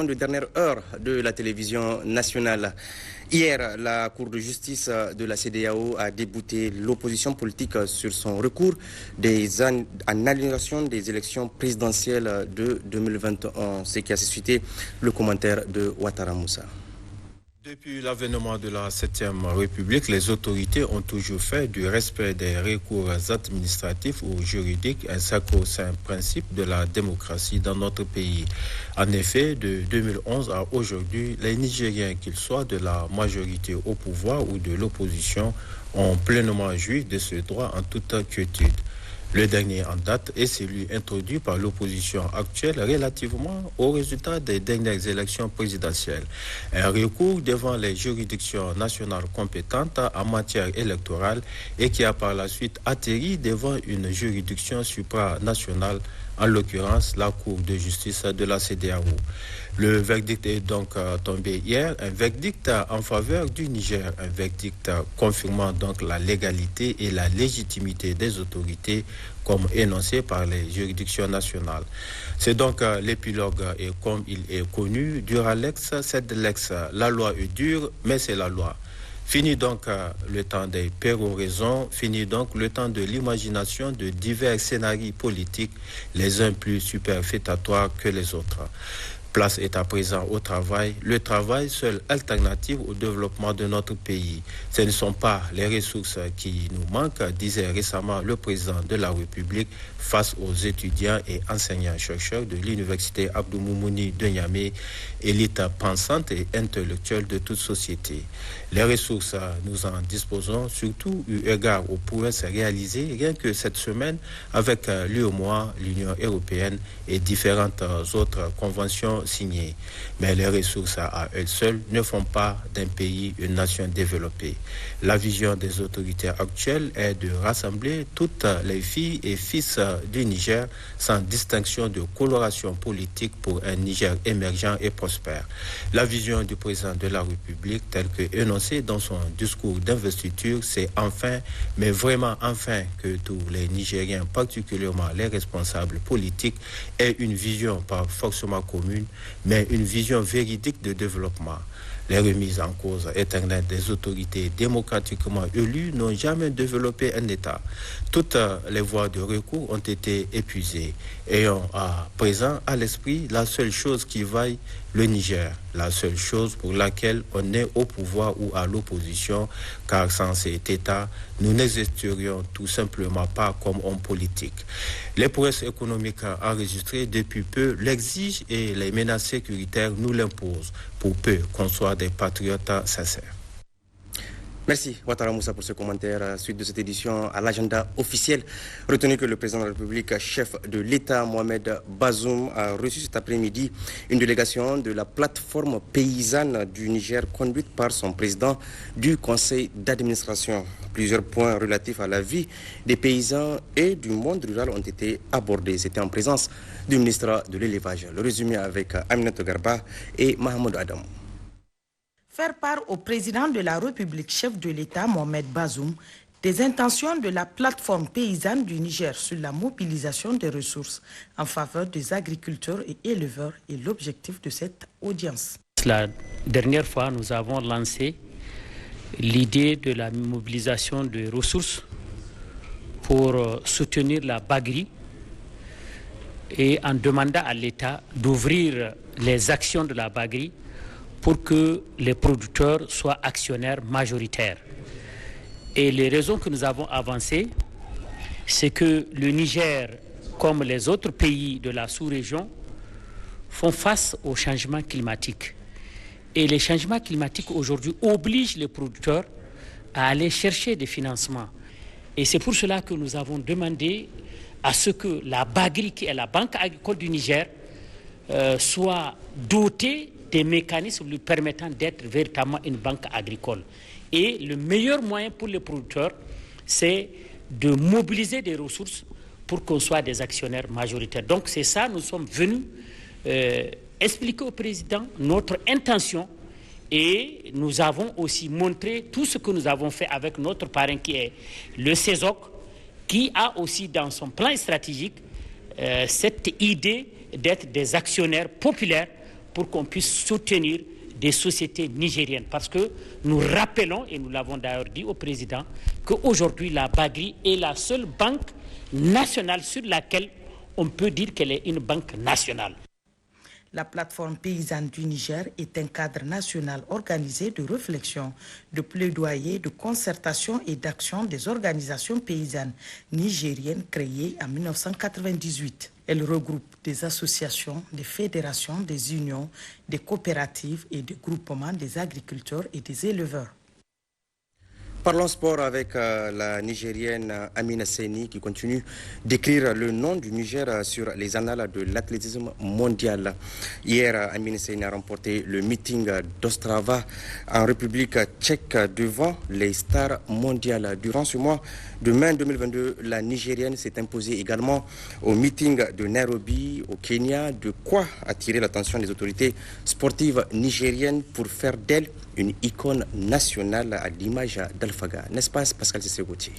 De dernière heure de la télévision nationale. Hier, la Cour de justice de la CEDEAO a débouté l'opposition politique sur son recours en annulation des élections présidentielles de 2021, ce qui a suscité le commentaire de Ouattara Moussa. Depuis l'avènement de la 7e République, les autorités ont toujours fait du respect des recours administratifs ou juridiques un sacro-saint principe de la démocratie dans notre pays. En effet, de 2011 à aujourd'hui, les Nigériens, qu'ils soient de la majorité au pouvoir ou de l'opposition, ont pleinement joui de ce droit en toute quiétude. Le dernier en date est celui introduit par l'opposition actuelle relativement aux résultats des dernières élections présidentielles. Un recours devant les juridictions nationales compétentes en matière électorale et qui a par la suite atterri devant une juridiction supranationale, en l'occurrence la Cour de justice de la CEDEAO. Le verdict est donc tombé hier, un verdict en faveur du Niger, un verdict confirmant donc la légalité et la légitimité des autorités comme énoncé par les juridictions nationales. C'est donc l'épilogue et comme il est connu, dura lex, sed lex. La loi est dure, mais c'est la loi. Fini donc le temps des péroraisons, fini donc le temps de l'imagination de divers scénarios politiques, les uns plus superfétatoires que les autres. Place est à présent au travail. Le travail, seule alternative au développement de notre pays. Ce ne sont pas les ressources qui nous manquent, disait récemment le président de la République face aux étudiants et enseignants-chercheurs de l'université Abdou Moumouni de Niamey, élite pensante et intellectuelle de toute société. Les ressources, nous en disposons, surtout eu égard aux prouesses réalisées rien que cette semaine avec l'UEMOA, l'Union européenne et différentes autres conventions signées. Mais les ressources à elles seules ne font pas d'un pays une nation développée. La vision des autorités actuelles est de rassembler toutes les filles et fils du Niger sans distinction de coloration politique pour un Niger émergent et prospère. La vision du président de la République telle que énoncée dans son discours d'investiture, c'est enfin, mais vraiment enfin, que tous les Nigériens, particulièrement les responsables politiques, aient une vision pas forcément commune, mais une vision véridique de développement. Les remises en cause éternelles des autorités démocratiquement élues n'ont jamais développé un État. Toutes les voies de recours ont été épuisées. Ayons à présent à l'esprit la seule chose qui vaille le Niger, la seule chose pour laquelle on est au pouvoir ou à l'opposition, car sans cet État, nous n'existerions tout simplement pas comme hommes politiques. Les prouesses économiques enregistrées depuis peu l'exigent et les menaces sécuritaires nous l'imposent, pour peu qu'on soit des patriotes sincères. Merci Ouattara Moussa pour ce commentaire. Suite de cette édition à l'agenda officiel, retenu que le président de la République, chef de l'État Mohamed Bazoum, a reçu cet après-midi une délégation de la plateforme paysanne du Niger conduite par son président du conseil d'administration. Plusieurs points relatifs à la vie des paysans et du monde rural ont été abordés. C'était en présence du ministre de l'Élevage. Le résumé avec Aminata Garba et Mahmoud Adam. Faire part au président de la République, chef de l'État, Mohamed Bazoum, des intentions de la plateforme paysanne du Niger sur la mobilisation des ressources en faveur des agriculteurs et éleveurs est l'objectif de cette audience. La dernière fois, nous avons lancé l'idée de la mobilisation de ressources pour soutenir la Bagri et en demandant à l'État d'ouvrir les actions de la Bagri pour que les producteurs soient actionnaires majoritaires. Et les raisons que nous avons avancées, c'est que le Niger, comme les autres pays de la sous-région, font face au changement climatique. Et les changements climatiques aujourd'hui obligent les producteurs à aller chercher des financements. Et c'est pour cela que nous avons demandé à ce que la Bagri, qui est la Banque agricole du Niger, soit dotée des mécanismes lui permettant d'être véritablement une banque agricole. Et le meilleur moyen pour les producteurs, c'est de mobiliser des ressources pour qu'on soit des actionnaires majoritaires. Donc c'est ça, nous sommes venus expliquer au président notre intention et nous avons aussi montré tout ce que nous avons fait avec notre parrain qui est le CESOC, qui a aussi dans son plan stratégique cette idée d'être des actionnaires populaires pour qu'on puisse soutenir des sociétés nigériennes. Parce que nous rappelons, et nous l'avons d'ailleurs dit au président, qu'aujourd'hui la Bagri est la seule banque nationale sur laquelle on peut dire qu'elle est une banque nationale. La plateforme paysanne du Niger est un cadre national organisé de réflexion, de plaidoyer, de concertation et d'action des organisations paysannes nigériennes créées en 1998. Elle regroupe des associations, des fédérations, des unions, des coopératives et des groupements des agriculteurs et des éleveurs. Parlons sport avec la Nigérienne Amina Seni qui continue d'écrire le nom du Niger sur les annales de l'athlétisme mondial. Hier, Amina Seni a remporté le meeting d'Ostrava en République tchèque devant les stars mondiales. Durant ce mois de mai 2022, la Nigérienne s'est imposée également au meeting de Nairobi au Kenya, de quoi attirer l'attention des autorités sportives nigériennes pour faire d'elle une icône nationale à l'image d'Alphaga. N'est-ce pas, Pascal Sissé-Gauthier?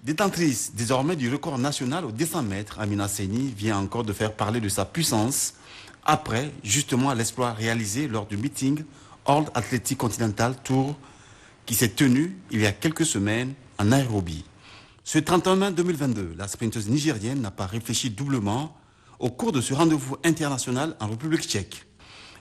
Détentrice désormais du record national au 200 mètres, Amina Seni vient encore de faire parler de sa puissance après justement l'exploit réalisé lors du meeting World Athletic Continental Tour qui s'est tenu il y a quelques semaines en Nairobi. Ce 31 mai 2022, la sprinteuse nigérienne n'a pas réfléchi doublement au cours de ce rendez-vous international en République tchèque.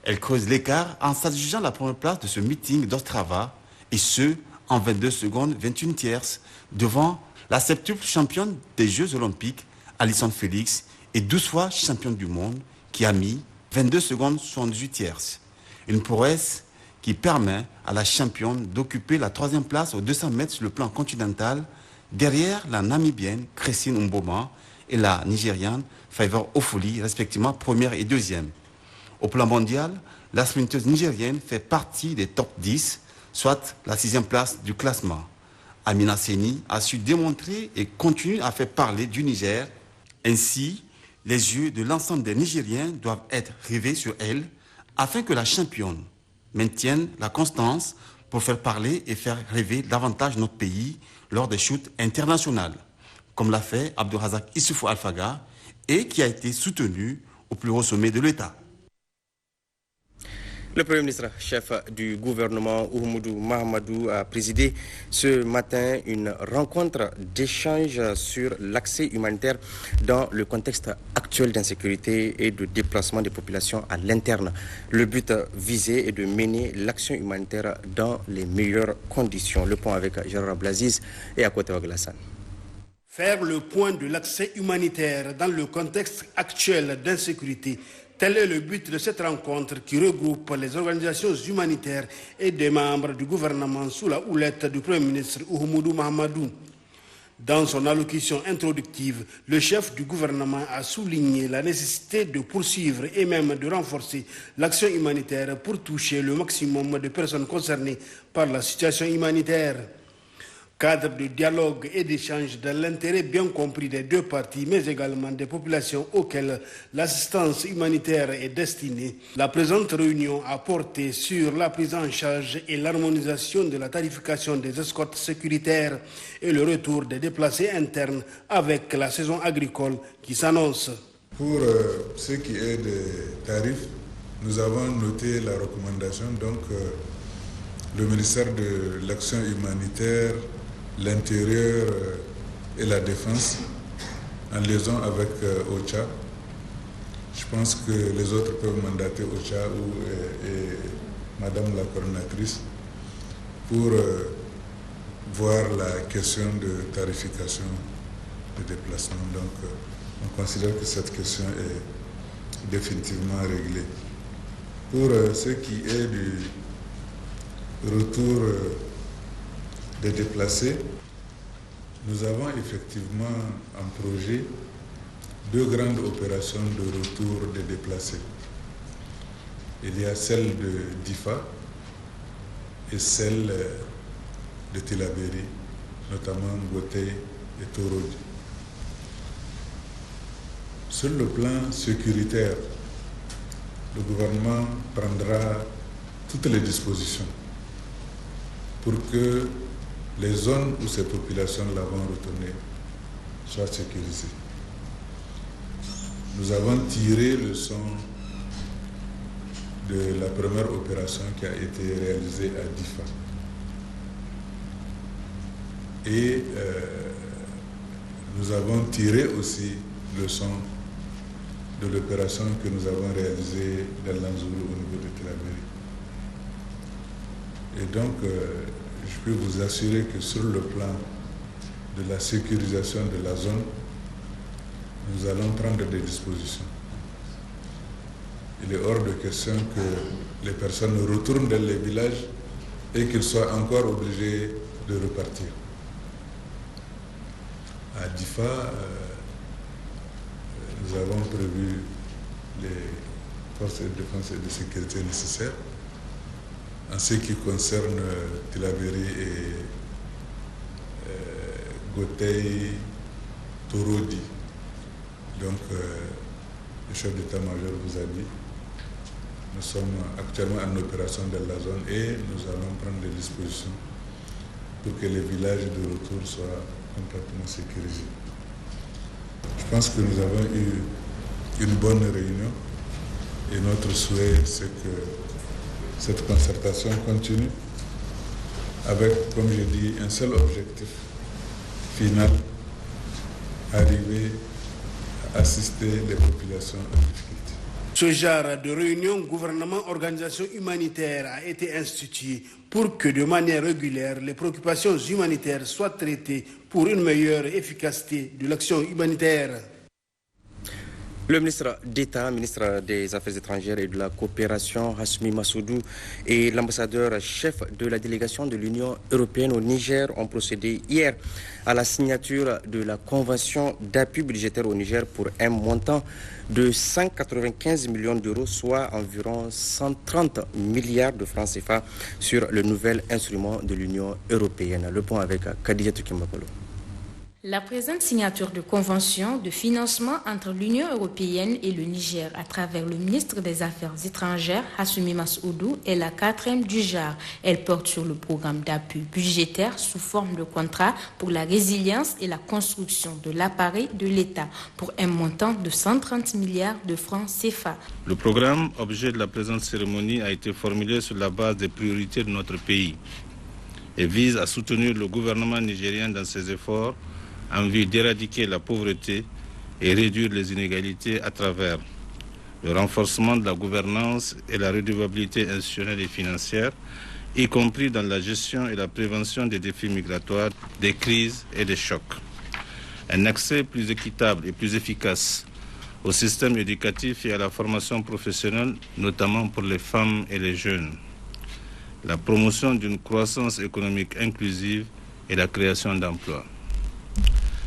Elle creuse l'écart en s'adjugeant la première place de ce meeting d'Ostrava, et ce, en 22 secondes 21 tierces, devant la septuple championne des Jeux Olympiques, Allyson Félix, et 12 fois championne du monde, qui a mis 22 secondes 78 tierces. Une prouesse qui permet à la championne d'occuper la 3e place aux 200 mètres sur le plan continental, derrière la Namibienne Christine Mboma et la Nigériane Favor Ofoli, respectivement 1re et 2e. Au plan mondial, la sprinteuse nigérienne fait partie des top 10, soit la 6e place du classement. Amina Seni a su démontrer et continue à faire parler du Niger. Ainsi, les yeux de l'ensemble des Nigériens doivent être rivés sur elle afin que la championne maintienne la constance pour faire parler et faire rêver davantage notre pays lors des shoots internationales, comme l'a fait Abdourazak Issoufou Alphaga et qui a été soutenu au plus haut sommet de l'État. Le Premier ministre, chef du gouvernement, Oumoudou Mahamadou, a présidé ce matin une rencontre d'échange sur l'accès humanitaire dans le contexte actuel d'insécurité et de déplacement des populations à l'interne. Le but visé est de mener l'action humanitaire dans les meilleures conditions. Le point avec Gérard Blaziz et Akotewa Glassane. Faire le point de l'accès humanitaire dans le contexte actuel d'insécurité. Tel est le but de cette rencontre qui regroupe les organisations humanitaires et des membres du gouvernement sous la houlette du Premier ministre Oumoudou Mahamadou. Dans son allocution introductive, le chef du gouvernement a souligné la nécessité de poursuivre et même de renforcer l'action humanitaire pour toucher le maximum de personnes concernées par la situation humanitaire. Cadre de dialogue et d'échange dans l'intérêt bien compris des deux parties, mais également des populations auxquelles l'assistance humanitaire est destinée. La présente réunion a porté sur la prise en charge et l'harmonisation de la tarification des escortes sécuritaires et le retour des déplacés internes avec la saison agricole qui s'annonce. Pour ce qui est des tarifs, nous avons noté la recommandation, donc le ministère de l'Action humanitaire, l'Intérieur et la Défense, en liaison avec OCHA. Je pense que les autres peuvent mandater OCHA et Madame la coordinatrice pour voir la question de tarification de déplacement. Donc, on considère que cette question est définitivement réglée. Pour ce qui est du retour des déplacés, nous avons effectivement en projet 2 grandes opérations de retour des déplacés. Il y a celle de Difa et celle de Tillabéri, notamment Ngoté et Torodi. Sur le plan sécuritaire, le gouvernement prendra toutes les dispositions pour que les zones où ces populations-là vont retourner soient sécurisées. Nous avons tiré le son de la première opération qui a été réalisée à Difa. Et nous avons tiré aussi leçon de l'opération que nous avons réalisée dans l'Anzourou au niveau de Tillabéri. Et donc, je peux vous assurer que sur le plan de la sécurisation de la zone, nous allons prendre des dispositions. Il est hors de question que les personnes retournent dans les villages et qu'ils soient encore obligés de repartir. À Difa, nous avons prévu les forces de défense et de sécurité nécessaires. En ce qui concerne Tillabéri et Gotei, Torodi, donc le chef d'état-major vous a dit, nous sommes actuellement en opération dans la zone et nous allons prendre des dispositions pour que les villages de retour soient complètement sécurisés. Je pense que nous avons eu une bonne réunion et notre souhait, c'est que cette concertation continue avec, comme je dis, un seul objectif final, arriver à assister les populations en difficulté. Ce genre de réunion gouvernement-organisation humanitaire a été institué pour que de manière régulière, les préoccupations humanitaires soient traitées pour une meilleure efficacité de l'action humanitaire. Le ministre d'État, ministre des Affaires étrangères et de la coopération, Hassoumi Massoudou, et l'ambassadeur chef de la délégation de l'Union européenne au Niger ont procédé hier à la signature de la convention d'appui budgétaire au Niger pour un montant de 195 millions d'euros, soit environ 130 milliards de francs CFA sur le nouvel instrument de l'Union européenne. Le point avec Khadija Tukimbakolo. La présente signature de convention de financement entre l'Union européenne et le Niger à travers le ministre des Affaires étrangères, Hassoumi Massoudou, est la 4e du genre. Elle porte sur le programme d'appui budgétaire sous forme de contrat pour la résilience et la construction de l'appareil de l'État pour un montant de 130 milliards de francs CFA. Le programme, objet de la présente cérémonie, a été formulé sur la base des priorités de notre pays et vise à soutenir le gouvernement nigérien dans ses efforts en vue d'éradiquer la pauvreté et réduire les inégalités à travers le renforcement de la gouvernance et la redevabilité institutionnelle et financière, y compris dans la gestion et la prévention des défis migratoires, des crises et des chocs. Un accès plus équitable et plus efficace au système éducatif et à la formation professionnelle, notamment pour les femmes et les jeunes. La promotion d'une croissance économique inclusive et la création d'emplois.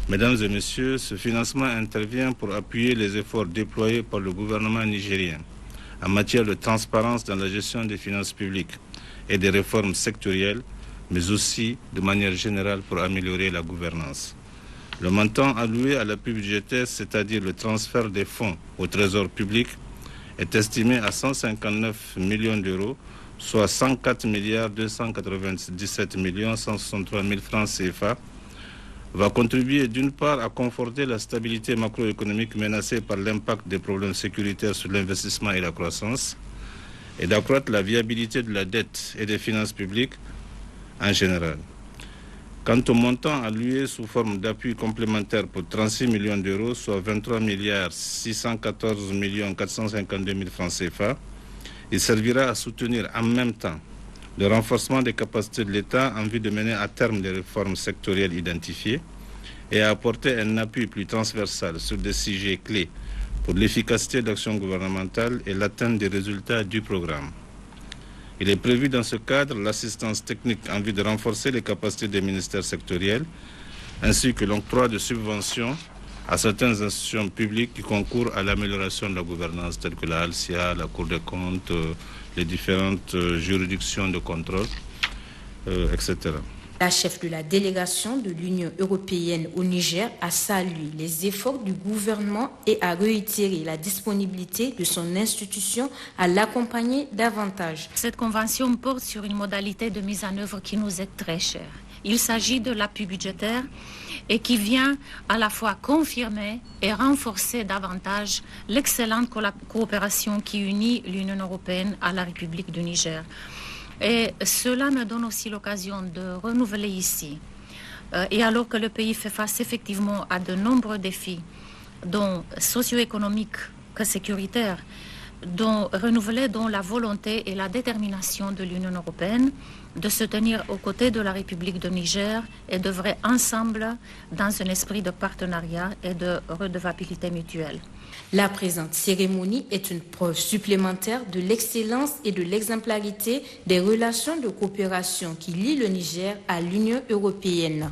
Mesdames et messieurs, ce financement intervient pour appuyer les efforts déployés par le gouvernement nigérien en matière de transparence dans la gestion des finances publiques et des réformes sectorielles, mais aussi de manière générale pour améliorer la gouvernance. Le montant alloué à l'appui budgétaire, c'est-à-dire le transfert des fonds au trésor public, est estimé à 159 millions d'euros, soit 104 milliards 297 millions 163 000 francs CFA, va contribuer d'une part à conforter la stabilité macroéconomique menacée par l'impact des problèmes sécuritaires sur l'investissement et la croissance, et d'accroître la viabilité de la dette et des finances publiques en général. Quant au montant alloué sous forme d'appui complémentaire pour 36 millions d'euros, soit 23 milliards 614 millions 452 000 francs CFA, il servira à soutenir en même temps le renforcement des capacités de l'État en vue de mener à terme les réformes sectorielles identifiées et à apporter un appui plus transversal sur des sujets clés pour l'efficacité de l'action gouvernementale et l'atteinte des résultats du programme. Il est prévu dans ce cadre l'assistance technique en vue de renforcer les capacités des ministères sectoriels ainsi que l'octroi de subventions à certaines institutions publiques qui concourent à l'amélioration de la gouvernance telles que la ALCIA, la Cour des comptes, les différentes juridictions de contrôle, etc. La chef de la délégation de l'Union européenne au Niger a salué les efforts du gouvernement et a réitéré la disponibilité de son institution à l'accompagner davantage. Cette convention porte sur une modalité de mise en œuvre qui nous est très chère. Il s'agit de l'appui budgétaire et qui vient à la fois confirmer et renforcer davantage l'excellente coopération qui unit l'Union européenne à la République du Niger. Et cela me donne aussi l'occasion de renouveler ici. Et alors que le pays fait face effectivement à de nombreux défis, dont socio-économiques que sécuritaires, dont la volonté et la détermination de l'Union européenne de se tenir aux côtés de la République de Niger et d'œuvrer ensemble dans un esprit de partenariat et de redevabilité mutuelle. La présente cérémonie est une preuve supplémentaire de l'excellence et de l'exemplarité des relations de coopération qui lient le Niger à l'Union européenne.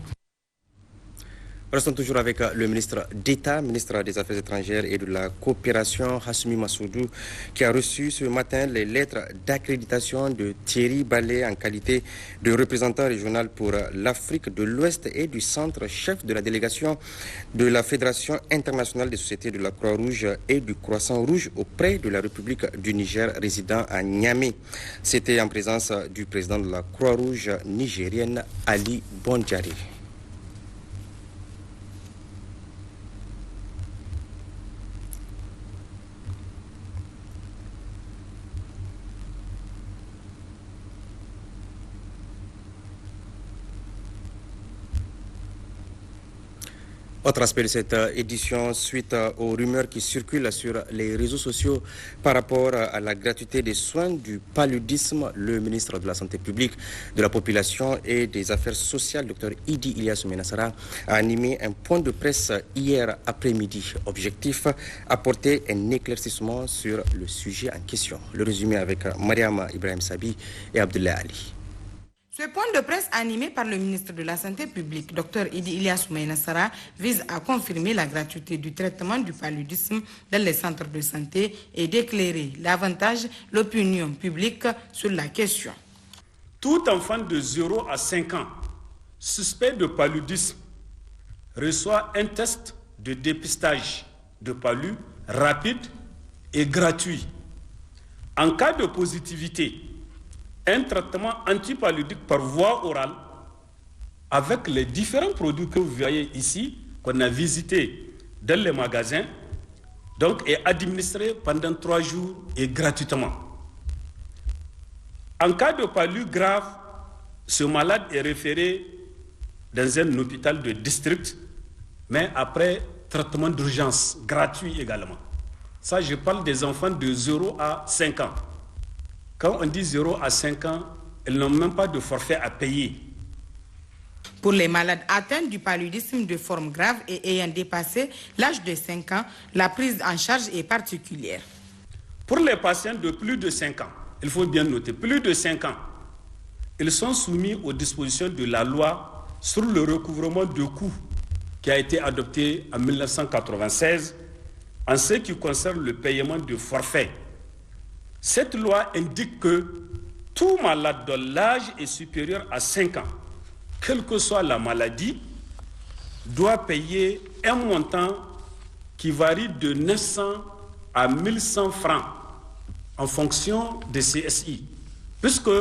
Restons toujours avec le ministre d'État, ministre des Affaires étrangères et de la coopération, Hassoumi Massoudou, qui a reçu ce matin les lettres d'accréditation de Thierry Ballet en qualité de représentant régional pour l'Afrique de l'Ouest et du Centre, chef de la délégation de la Fédération internationale des sociétés de la Croix-Rouge et du Croissant-Rouge auprès de la République du Niger résidant à Niamey. C'était en présence du président de la Croix-Rouge nigérienne, Ali Bondjari. Autre aspect de cette édition, suite aux rumeurs qui circulent sur les réseaux sociaux par rapport à la gratuité des soins du paludisme, le ministre de la Santé publique, de la Population et des Affaires sociales, Dr Idi Ilyas Menassara, a animé un point de presse hier après-midi. Objectif, apporter un éclaircissement sur le sujet en question. Le résumé avec Mariama Ibrahim Sabi et Abdoulaye Ali. Ce point de presse animé par le ministre de la Santé publique, Dr Idi Ilyas Menassara, vise à confirmer la gratuité du traitement du paludisme dans les centres de santé et d'éclairer davantage l'opinion publique sur la question. Tout enfant de 0 à 5 ans suspect de paludisme reçoit un test de dépistage de palu rapide et gratuit. En cas de positivité, un traitement antipaludique par voie orale avec les différents produits que vous voyez ici, qu'on a visités dans les magasins, donc est administré pendant 3 jours et gratuitement. En cas de palu grave, ce malade est référé dans un hôpital de district, mais après traitement d'urgence, gratuit également. Ça, je parle des enfants de 0 à 5 ans. Quand on dit 0 à 5 ans, ils n'ont même pas de forfait à payer. Pour les malades atteints du paludisme de forme grave et ayant dépassé l'âge de 5 ans, la prise en charge est particulière. Pour les patients de plus de 5 ans, il faut bien noter, plus de 5 ans, ils sont soumis aux dispositions de la loi sur le recouvrement de coûts qui a été adoptée en 1996 en ce qui concerne le paiement de forfait. Cette loi indique que tout malade dont l'âge est supérieur à 5 ans, quelle que soit la maladie, doit payer un montant qui varie de 900 à 1100 francs en fonction des CSI. Puisque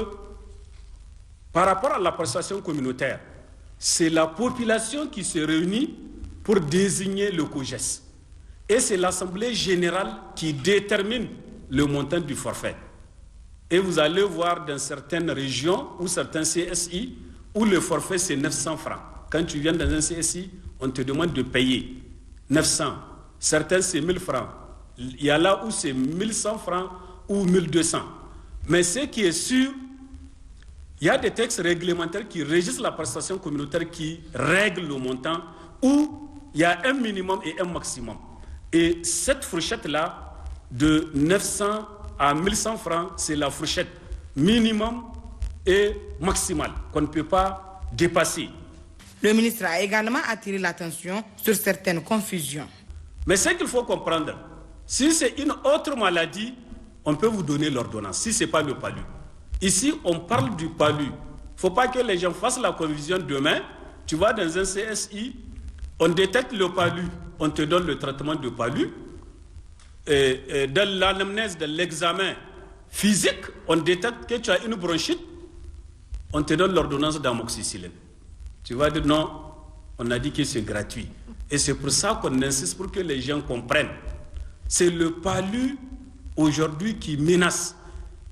par rapport à la prestation communautaire, c'est la population qui se réunit pour désigner le COJES. Et c'est l'Assemblée générale qui détermine le montant du forfait. Et vous allez voir dans certaines régions ou certains CSI où le forfait c'est 900 francs. Quand tu viens dans un CSI, on te demande de payer 900. Certains c'est 1000 francs. Il y a là où c'est 1100 francs ou 1200. Mais ce qui est sûr, il y a des textes réglementaires qui régissent la prestation communautaire qui règlent le montant où il y a un minimum et un maximum. Et cette fourchette-là, de 900 à 1100 francs, c'est la fourchette minimum et maximale qu'on ne peut pas dépasser. Le ministre a également attiré l'attention sur certaines confusions. Mais ce qu'il faut comprendre, si c'est une autre maladie, on peut vous donner l'ordonnance, si ce n'est pas le palu. Ici, on parle du palu. Il ne faut pas que les gens fassent la confusion demain. Tu vas dans un CSI, on détecte le palu, on te donne le traitement de palu. Et dans l'anamnèse de l'examen physique, on détecte que tu as une bronchite, on te donne l'ordonnance d'amoxicilline. Tu vas dire non, on a dit que c'est gratuit. Et c'est pour ça qu'on insiste pour que les gens comprennent. C'est le palu aujourd'hui qui menace,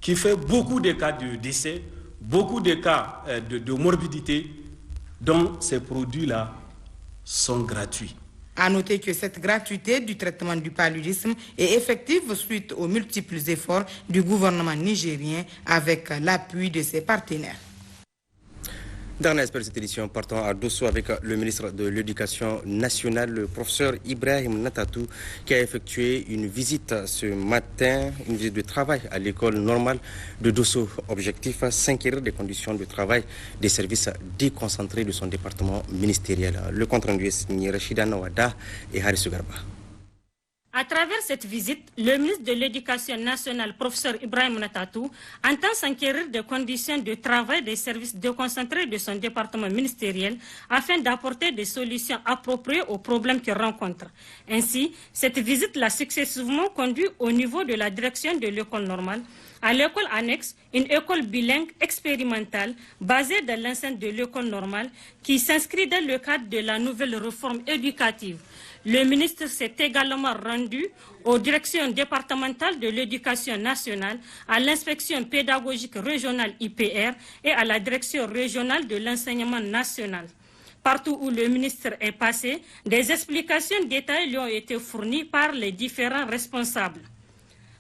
qui fait beaucoup de cas de décès, beaucoup de cas de morbidité, dont ces produits-là sont gratuits. À noter que cette gratuité du traitement du paludisme est effective suite aux multiples efforts du gouvernement nigérien avec l'appui de ses partenaires. Dernier aspect de cette édition, partons à Dosso avec le ministre de l'Éducation nationale, le professeur Ibrahim Natatou, qui a effectué une visite ce matin, une visite de travail à l'école normale de Dosso. Objectif, s'inquiéter des conditions de travail des services déconcentrés de son département ministériel. Le compte rendu est signé Rachida Nawada et Haris Garba. À travers cette visite, le ministre de l'Éducation nationale, professeur Ibrahim Natatou, entend s'enquérir des conditions de travail des services déconcentrés de son département ministériel afin d'apporter des solutions appropriées aux problèmes qu'il rencontre. Ainsi, cette visite l'a successivement conduit au niveau de la direction de l'école normale, à l'école annexe, une école bilingue expérimentale basée dans l'enceinte de l'école normale qui s'inscrit dans le cadre de la nouvelle réforme éducative. Le ministre s'est également rendu aux directions départementales de l'éducation nationale, à l'inspection pédagogique régionale IPR et à la direction régionale de l'enseignement national. Partout où le ministre est passé, des explications détaillées lui ont été fournies par les différents responsables.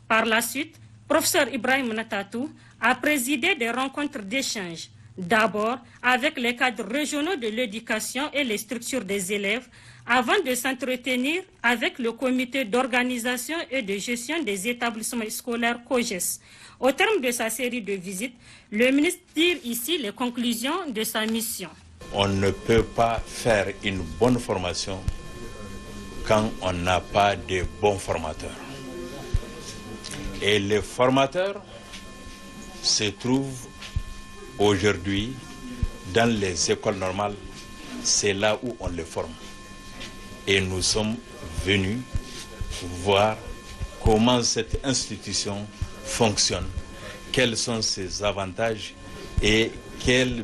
Par la suite, professeur Ibrahim Natatou a présidé des rencontres d'échange. D'abord avec les cadres régionaux de l'éducation et les structures des élèves, avant de s'entretenir avec le comité d'organisation et de gestion des établissements scolaires COGES. Au terme de sa série de visites, le ministre tire ici les conclusions de sa mission. On ne peut pas faire une bonne formation quand on n'a pas de bons formateurs. Et les formateurs se trouvent aujourd'hui dans les écoles normales, c'est là où on les forme. Et nous sommes venus voir comment cette institution fonctionne, quels sont ses avantages et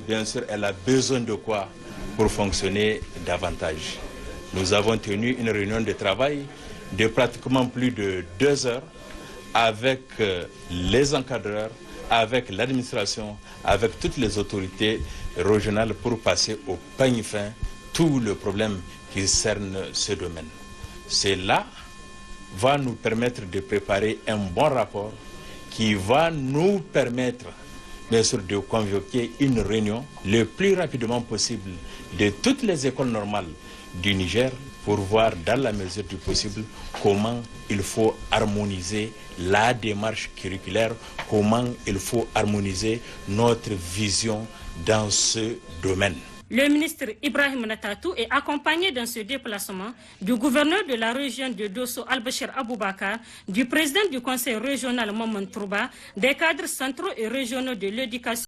bien sûr, elle a besoin de quoi pour fonctionner davantage. Nous avons tenu une réunion de travail de pratiquement plus de 2 heures avec les encadreurs, avec l'administration, avec toutes les autorités régionales pour passer au peigne fin tout le problème qui cerne ce domaine. Cela va nous permettre de préparer un bon rapport qui va nous permettre, bien sûr, de convoquer une réunion le plus rapidement possible de toutes les écoles normales du Niger pour voir dans la mesure du possible comment il faut harmoniser la démarche curriculaire, comment il faut harmoniser notre vision dans ce domaine. Le ministre Ibrahim Natatou est accompagné dans ce déplacement du gouverneur de la région de Dosso, Al-Bashir Aboubakar, du président du conseil régional Maman Trouba, des cadres centraux et régionaux de l'éducation.